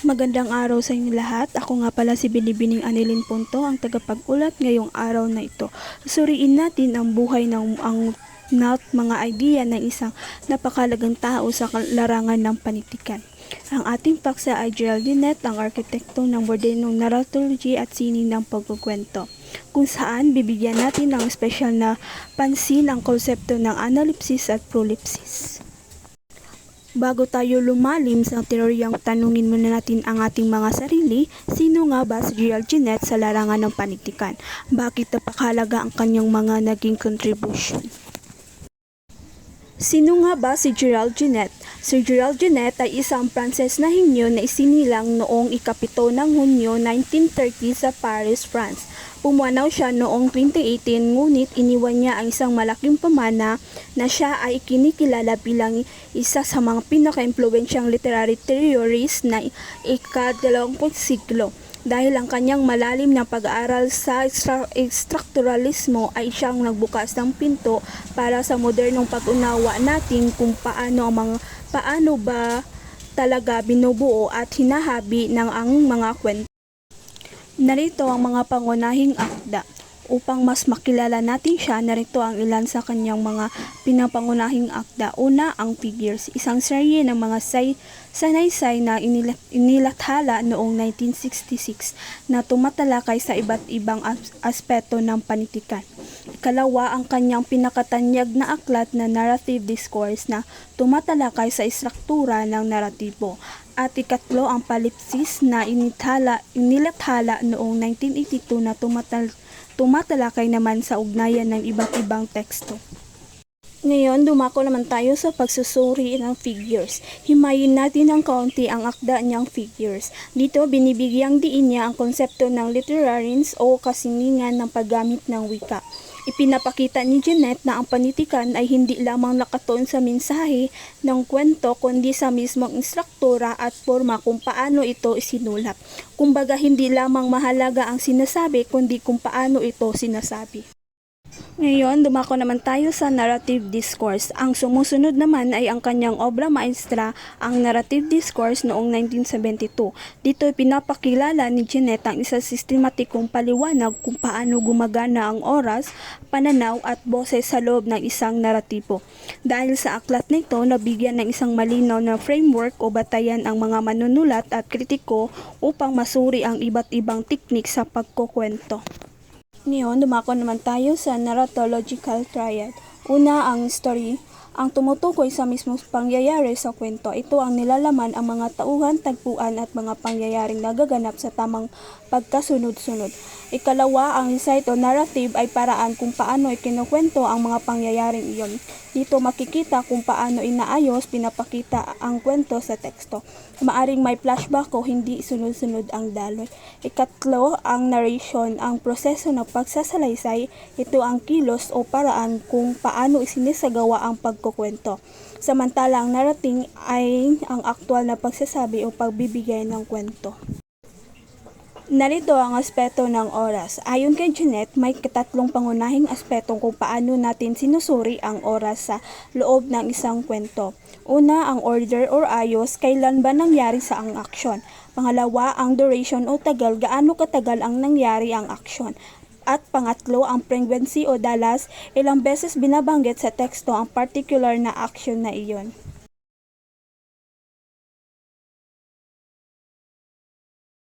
Magandang araw sa inyo lahat. Ako nga pala si Binibining Anilin Punto, ang tagapag-ulat ngayong araw na ito. Suriin natin ang buhay ng mga idea ng isang napakalagang tao sa larangan ng panitikan. Ang ating paksa ay Gerald Ginet, ang arkitekto ng modernong narratology at sining ng pagkukwento, kung saan bibigyan natin ng espesyal na pansin ang konsepto ng analepsis at prolipsis. Bago tayo lumalim sa teoryang, tanungin muna natin ang ating mga sarili. Sino nga ba si Gerald Ginet sa larangan ng panitikan? Bakit napakahalaga ang kanyang mga naging contribution? Sino nga ba si Gerald Ginet? Si Gerald Ginet ay isang Pranses na henyo na isinilang noong ika-7 ng Hunyo 1930 sa Paris, France. Pumanaw siya noong 2018, ngunit iniwan niya ang isang malaking pamana na siya ay kinikilala bilang isa sa mga pinaka-impluwensyang literary theorist na ika-20 siglo. Dahil ang kanyang malalim na pag-aaral sa structuralismo ay siyang nagbukas ng pinto para sa modernong pag-unawa natin kung paano ba talaga binubuo at hinahabi ng ang mga kwento. Narito ang mga pangunahing akda. Upang mas makilala natin siya, narito ang ilan sa kanyang mga pinapangunahing akda. Una, ang Figures, isang serye ng mga sanaysay na inilathala noong 1966 na tumatalakay sa iba't ibang aspeto ng panitikan. Ikalawa, ang kanyang pinakatanyag na aklat na Narrative Discourse na tumatalakay sa istruktura ng naratibo. At ikatlo, ang Palipsis na inilathala noong 1982 na tumatalakay naman sa ugnayan ng iba't ibang teksto. Ngayon, dumako naman tayo sa pagsusuri ng Figures. Himayin natin ng kaunti ang akda niyang Figures. Dito, binibigyang diin niya ang konsepto ng literariness o kasiningan ng paggamit ng wika. Ipinapakita ni Ginet na ang panitikan ay hindi lamang nakatuon sa mensahe ng kwento kundi sa mismong istruktura at forma kung paano ito isinulat. Kumbaga, hindi lamang mahalaga ang sinasabi kundi kung paano ito sinasabi. Ngayon, dumako naman tayo sa Narrative Discourse. Ang sumusunod naman ay ang kanyang obra maestra, ang Narrative Discourse noong 1972. Dito pinapakilala ni Ginet ang isang sistematikong paliwanag kung paano gumagana ang oras, pananaw at boses sa loob ng isang naratibo. Dahil sa aklat nito, nabigyan ng isang malinaw na framework o batayan ang mga manunulat at kritiko upang masuri ang iba't ibang teknik sa pagkukwento. Ngayon, dumako naman tayo sa narratological triad. Una, ang story, ang tumutukoy sa mismong pangyayari sa kwento. Ito ang nilalaman ang mga tauhan, tagpuan at mga pangyayaring nagaganap sa tamang pagkasunod-sunod. Ikalawa, ang recite o narrative ay paraan kung paano ikinukwento ang mga pangyayaring iyon. Dito makikita kung paano inaayos, pinapakita ang kwento sa teksto. Maaring may flashback o hindi sunod-sunod ang daloy. Ikatlo, ang narration, ang proseso ng pagsasalaysay. Ito ang kilos o paraan kung paano isinisagawa ang pagkukwento. Samantala, ang narrating ay ang aktwal na pagsasabi o pagbibigay ng kwento. Narito ang aspeto ng oras. Ayon kay Ginet, may tatlong pangunahing aspeto kung paano natin sinusuri ang oras sa loob ng isang kwento. Una, ang order or ayos, kailan ba nangyari sa ang aksyon. Pangalawa, ang duration o tagal, gaano katagal ang nangyari ang aksyon. At pangatlo, ang frequency o dalas, ilang beses binabanggit sa teksto ang particular na action na iyon.